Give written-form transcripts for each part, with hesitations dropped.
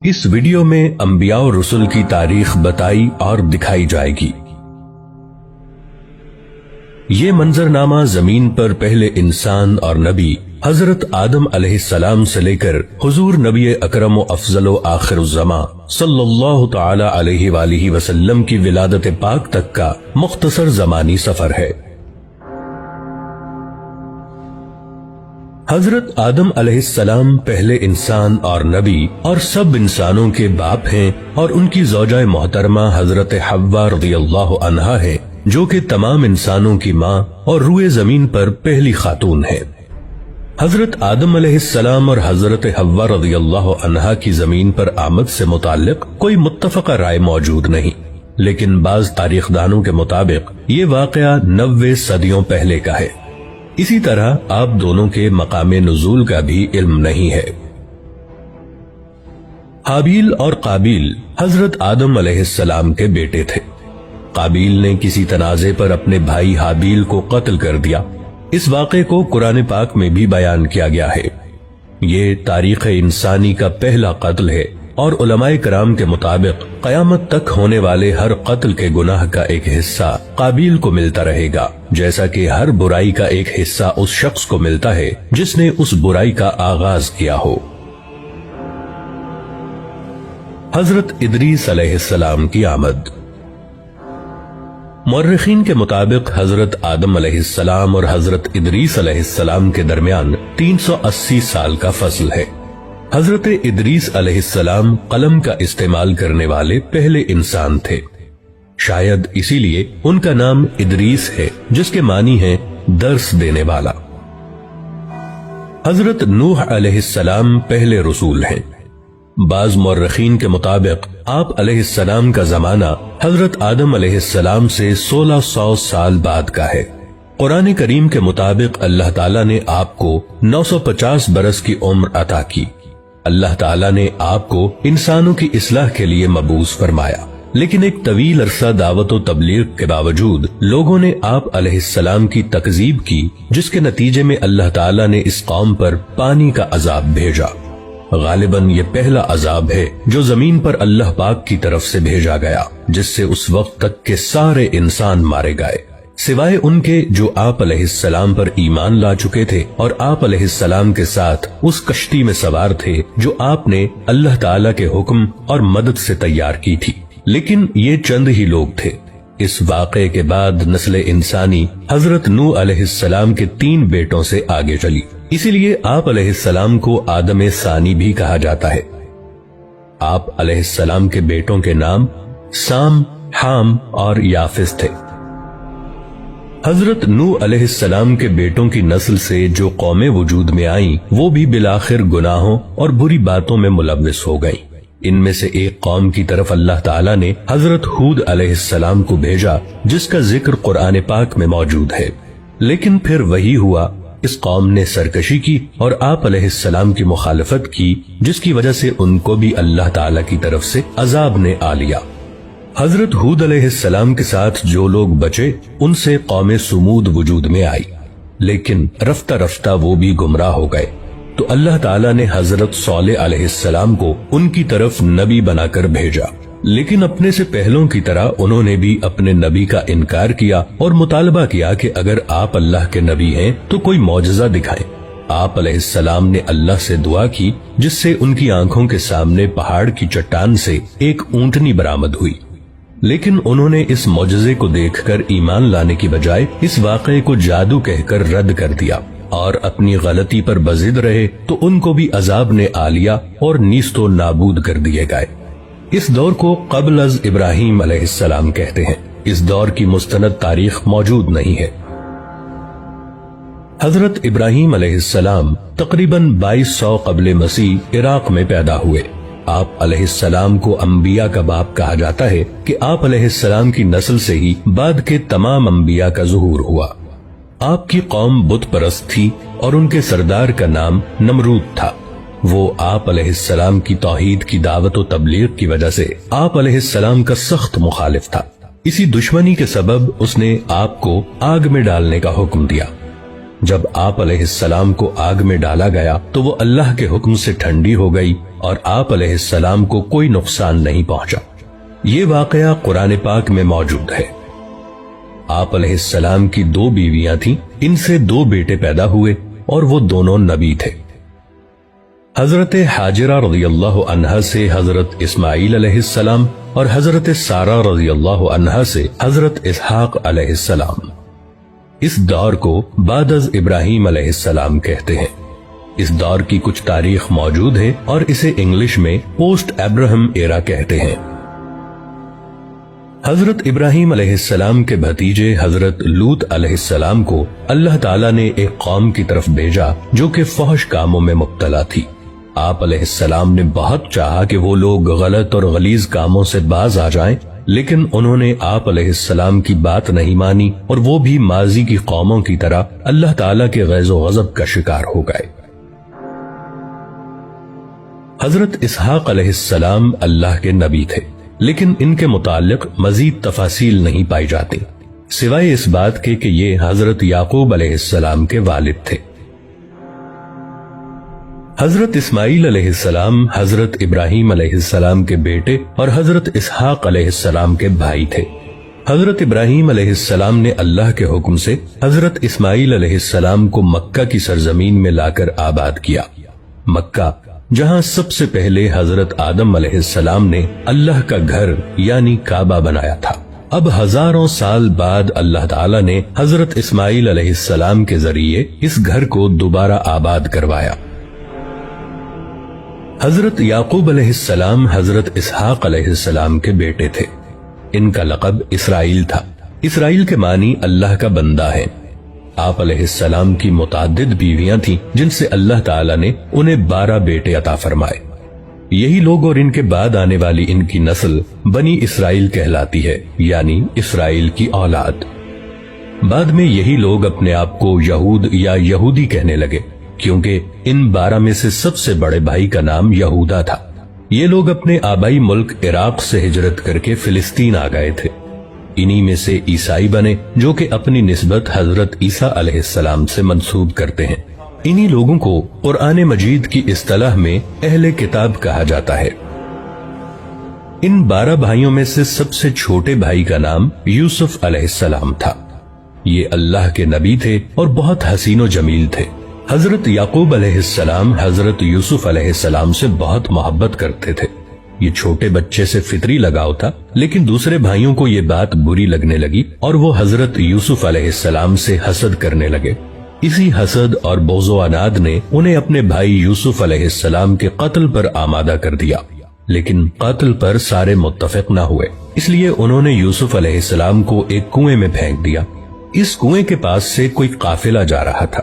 اس video میں انبیاء اور رسل کی تاریخ بتائی اور دکھائی جائے گی۔ یہ منظرنامہ زمین پر پہلے انسان اور نبی حضرت آدم علیہ السلام سے لے کر حضور نبی اکرم و افضل و آخر الزماں صلی اللہ تعالی علیہ وآلہ وسلم کی ولادت پاک تک کا مختصر زمانی سفر ہے۔ حضرت آدم علیہ السلام پہلے انسان اور نبی اور سب انسانوں کے باپ ہیں، اور ان کی زوجہ محترمہ حضرت حوا رضی اللہ عنہا ہے، جو کہ تمام انسانوں کی ماں اور روئے زمین پر پہلی خاتون ہے۔ حضرت آدم علیہ السلام اور حضرت حوا رضی اللہ عنہا کی زمین پر آمد سے متعلق کوئی متفقہ رائے موجود نہیں، لیکن بعض تاریخ دانوں کے مطابق یہ واقعہ 90 صدیوں پہلے کا ہے۔ اسی طرح آپ دونوں کے مقام نزول کا بھی علم نہیں ہے۔ حابیل اور قابیل حضرت آدم علیہ السلام کے بیٹے تھے۔ قابیل نے کسی تنازع پر اپنے بھائی حابیل کو قتل کر دیا۔ اس واقعے کو قرآن پاک میں بھی بیان کیا گیا ہے۔ یہ تاریخ انسانی کا پہلا قتل ہے، اور علماء کرام کے مطابق قیامت تک ہونے والے ہر قتل کے گناہ کا ایک حصہ قابیل کو ملتا رہے گا، جیسا کہ ہر برائی کا ایک حصہ اس شخص کو ملتا ہے جس نے اس برائی کا آغاز کیا ہو۔ حضرت ادریس علیہ السلام کی آمد۔ مورخین کے مطابق حضرت آدم علیہ السلام اور حضرت ادریس علیہ السلام کے درمیان 380 سال کا فصل ہے۔ حضرت ادریس علیہ السلام قلم کا استعمال کرنے والے پہلے انسان تھے، شاید اسی لیے ان کا نام ادریس ہے، جس کے معنی ہے درس دینے والا۔ حضرت نوح علیہ السلام پہلے رسول ہیں۔ بعض مورخین کے مطابق آپ علیہ السلام کا زمانہ حضرت آدم علیہ السلام سے 1600 سال بعد کا ہے۔ قرآن کریم کے مطابق اللہ تعالیٰ نے آپ کو 950 برس کی عمر عطا کی۔ اللہ تعالیٰ نے آپ کو انسانوں کی اصلاح کے لیے مبعوث فرمایا، لیکن ایک طویل عرصہ دعوت و تبلیغ کے باوجود لوگوں نے آپ علیہ السلام کی تکذیب کی، جس کے نتیجے میں اللہ تعالیٰ نے اس قوم پر پانی کا عذاب بھیجا۔ غالباً یہ پہلا عذاب ہے جو زمین پر اللہ پاک کی طرف سے بھیجا گیا، جس سے اس وقت تک کے سارے انسان مارے گئے، سوائے ان کے جو آپ علیہ السلام پر ایمان لا چکے تھے اور آپ علیہ السلام کے ساتھ اس کشتی میں سوار تھے جو آپ نے اللہ تعالیٰ کے حکم اور مدد سے تیار کی تھی، لیکن یہ چند ہی لوگ تھے۔ اس واقعے کے بعد نسل انسانی حضرت نوح علیہ السلام کے 3 بیٹوں سے آگے چلی، اسی لیے آپ علیہ السلام کو آدم ثانی بھی کہا جاتا ہے۔ آپ علیہ السلام کے بیٹوں کے نام سام، حام اور یافس تھے۔ حضرت نوح علیہ السلام کے بیٹوں کی نسل سے جو قومیں وجود میں آئیں، وہ بھی بالآخر گناہوں اور بری باتوں میں ملوث ہو گئیں۔ ان میں سے ایک قوم کی طرف اللہ تعالیٰ نے حضرت ہود علیہ السلام کو بھیجا، جس کا ذکر قرآن پاک میں موجود ہے، لیکن پھر وہی ہوا، اس قوم نے سرکشی کی اور آپ علیہ السلام کی مخالفت کی، جس کی وجہ سے ان کو بھی اللہ تعالیٰ کی طرف سے عذاب نے آ لیا۔ حضرت ہود علیہ السلام کے ساتھ جو لوگ بچے، ان سے قوم سمود وجود میں آئی، لیکن رفتہ رفتہ وہ بھی گمراہ ہو گئے، تو اللہ تعالیٰ نے حضرت صالح علیہ السلام کو ان کی طرف نبی بنا کر بھیجا، لیکن اپنے سے پہلوں کی طرح انہوں نے بھی اپنے نبی کا انکار کیا اور مطالبہ کیا کہ اگر آپ اللہ کے نبی ہیں تو کوئی معجزہ دکھائیں۔ آپ علیہ السلام نے اللہ سے دعا کی، جس سے ان کی آنکھوں کے سامنے پہاڑ کی چٹان سے ایک اونٹنی برآمد ہوئی، لیکن انہوں نے اس معجزے کو دیکھ کر ایمان لانے کی بجائے اس واقعے کو جادو کہہ کر رد کر دیا اور اپنی غلطی پر بضد رہے، تو ان کو بھی عذاب نے آ لیا اور نیست و نابود کر دیے گئے۔ اس دور کو قبل از ابراہیم علیہ السلام کہتے ہیں۔ اس دور کی مستند تاریخ موجود نہیں ہے۔ حضرت ابراہیم علیہ السلام تقریباً 2200 قبل مسیح عراق میں پیدا ہوئے۔ آپ علیہ السلام کو انبیاء کا باپ کہا جاتا ہے کہ آپ علیہ السلام کی نسل سے ہی بعد کے تمام انبیاء کا ظہور ہوا۔ آپ کی قوم بت پرست تھی اور ان کے سردار کا نام نمرود تھا۔ وہ آپ علیہ السلام کی توحید کی دعوت و تبلیغ کی وجہ سے آپ علیہ السلام کا سخت مخالف تھا۔ اسی دشمنی کے سبب اس نے آپ کو آگ میں ڈالنے کا حکم دیا۔ جب آپ علیہ السلام کو آگ میں ڈالا گیا تو وہ اللہ کے حکم سے ٹھنڈی ہو گئی اور آپ علیہ السلام کو کوئی نقصان نہیں پہنچا۔ یہ واقعہ قرآن پاک میں موجود ہے۔ آپ علیہ السلام کی 2 بیویاں تھیں، ان سے 2 بیٹے پیدا ہوئے اور وہ دونوں نبی تھے۔ حضرت حاجرہ رضی اللہ عنہا سے حضرت اسماعیل علیہ السلام اور حضرت سارہ رضی اللہ عنہا سے حضرت اسحاق علیہ السلام۔ اس دور کو بعد از ابراہیم علیہ السلام کہتے ہیں۔ اس دور کی کچھ تاریخ موجود ہے اور اسے انگلش میں پوسٹ ابراہم ایرا کہتے ہیں۔ حضرت ابراہیم علیہ السلام کے بھتیجے حضرت لوط علیہ السلام کو اللہ تعالیٰ نے ایک قوم کی طرف بھیجا جو کہ فحش کاموں میں مبتلا تھی۔ آپ علیہ السلام نے بہت چاہا کہ وہ لوگ غلط اور غلیظ کاموں سے باز آ جائیں، لیکن انہوں نے آپ علیہ السلام کی بات نہیں مانی اور وہ بھی ماضی کی قوموں کی طرح اللہ تعالیٰ کے غیظ و غضب کا شکار ہو گئے۔ حضرت اسحاق علیہ السلام اللہ کے نبی تھے، لیکن ان کے متعلق مزید تفاصیل نہیں پائی جاتی، سوائے اس بات کے کہ یہ حضرت یعقوب علیہ السلام کے والد تھے۔ حضرت اسماعیل علیہ السلام حضرت ابراہیم علیہ السلام کے بیٹے اور حضرت اسحاق علیہ السلام کے بھائی تھے۔ حضرت ابراہیم علیہ السلام نے اللہ کے حکم سے حضرت اسماعیل علیہ السلام کو مکہ کی سرزمین میں لا کر آباد کیا۔ مکہ جہاں سب سے پہلے حضرت آدم علیہ السلام نے اللہ کا گھر یعنی کعبہ بنایا تھا، اب ہزاروں سال بعد اللہ تعالیٰ نے حضرت اسماعیل علیہ السلام کے ذریعے اس گھر کو دوبارہ آباد کروایا۔ حضرت یعقوب علیہ السلام حضرت اسحاق علیہ السلام کے بیٹے تھے۔ ان کا لقب اسرائیل تھا۔ اسرائیل کے معنی اللہ کا بندہ ہے۔ آپ علیہ السلام کی متعدد بیویاں تھیں جن سے اللہ تعالیٰ نے انہیں 12 بیٹے عطا فرمائے۔ یہی لوگ اور ان کے بعد آنے والی ان کی نسل بنی اسرائیل کہلاتی ہے، یعنی اسرائیل کی اولاد۔ بعد میں یہی لوگ اپنے آپ کو یہود یا یہودی کہنے لگے، کیونکہ ان 12 میں سے سب سے بڑے بھائی کا نام یہودا تھا۔ یہ لوگ اپنے آبائی ملک عراق سے ہجرت کر کے فلسطین آ گئے تھے۔ انہی میں سے عیسائی بنے جو کہ اپنی نسبت حضرت عیسیٰ علیہ السلام سے منسوب کرتے ہیں۔ انہی لوگوں کو قرآن مجید کی اصطلاح میں اہل کتاب کہا جاتا ہے۔ ان 12 بھائیوں میں سے سب سے چھوٹے بھائی کا نام یوسف علیہ السلام تھا۔ یہ اللہ کے نبی تھے اور بہت حسین و جمیل تھے۔ حضرت یعقوب علیہ السلام حضرت یوسف علیہ السلام سے بہت محبت کرتے تھے۔ یہ چھوٹے بچے سے فطری لگاؤ تھا، لیکن دوسرے بھائیوں کو یہ بات بری لگنے لگی اور وہ حضرت یوسف علیہ السلام سے حسد کرنے لگے۔ اسی حسد اور بغض و عناد نے انہیں اپنے بھائی یوسف علیہ السلام کے قتل پر آمادہ کر دیا، لیکن قتل پر سارے متفق نہ ہوئے، اس لیے انہوں نے یوسف علیہ السلام کو ایک کنویں میں پھینک دیا۔ اس کنویں کے پاس سے کوئی قافلہ جا رہا تھا۔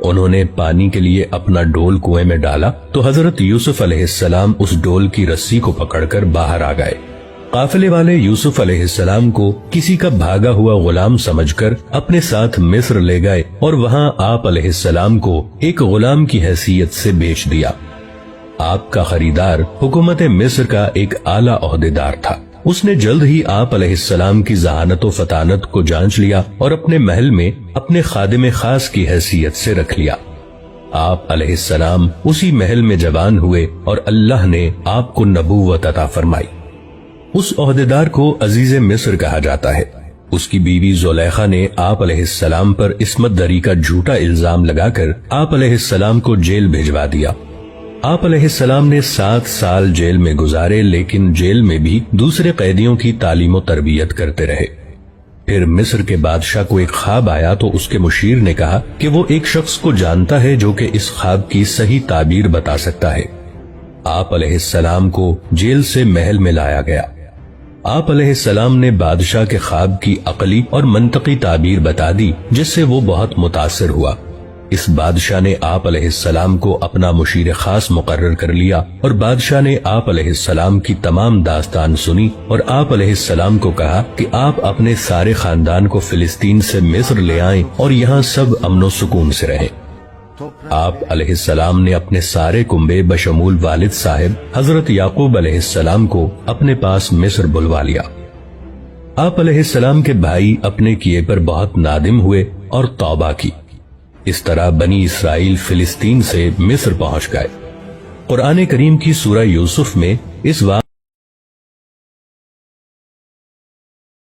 انہوں نے پانی کے لیے اپنا ڈول کنویں میں ڈالا تو حضرت یوسف علیہ السلام اس ڈول کی رسی کو پکڑ کر باہر آ گئے۔ قافلے والے یوسف علیہ السلام کو کسی کا بھاگا ہوا غلام سمجھ کر اپنے ساتھ مصر لے گئے اور وہاں آپ علیہ السلام کو ایک غلام کی حیثیت سے بیچ دیا۔ آپ کا خریدار حکومت مصر کا ایک اعلیٰ عہدیدار تھا۔ اس نے جلد ہی آپ علیہ السلام کی ذہانت و فطانت کو جانچ لیا اور اپنے محل میں اپنے خادم خاص کی حیثیت سے رکھ لیا۔ آپ علیہ السلام اسی محل میں جوان ہوئے اور اللہ نے آپ کو نبوت عطا فرمائی۔ اس عہدیدار کو عزیز مصر کہا جاتا ہے۔ اس کی بیوی زلیخا نے آپ علیہ السلام پر عصمت دری کا جھوٹا الزام لگا کر آپ علیہ السلام کو جیل بھجوا دیا۔ آپ علیہ السلام نے 7 سال جیل میں گزارے، لیکن جیل میں بھی دوسرے قیدیوں کی تعلیم و تربیت کرتے رہے۔ پھر مصر کے بادشاہ کو ایک خواب آیا تو اس کے مشیر نے کہا کہ وہ ایک شخص کو جانتا ہے جو کہ اس خواب کی صحیح تعبیر بتا سکتا ہے۔ آپ علیہ السلام کو جیل سے محل میں لایا گیا۔ آپ علیہ السلام نے بادشاہ کے خواب کی عقلی اور منطقی تعبیر بتا دی، جس سے وہ بہت متاثر ہوا۔ اس بادشاہ نے آپ علیہ السلام کو اپنا مشیر خاص مقرر کر لیا اور بادشاہ نے آپ علیہ السلام کی تمام داستان سنی اور آپ علیہ السلام کو کہا کہ آپ اپنے سارے خاندان کو فلسطین سے مصر لے آئیں اور یہاں سب امن و سکون سے رہیں۔ آپ علیہ السلام نے اپنے سارے کنبے بشمول والد صاحب حضرت یعقوب علیہ السلام کو اپنے پاس مصر بلوا لیا۔ آپ علیہ السلام کے بھائی اپنے کیے پر بہت نادم ہوئے اور توبہ کی۔ اس طرح بنی اسرائیل فلسطین سے مصر پہنچ گئے۔ قرآن کریم کی سورہ یوسف میں اس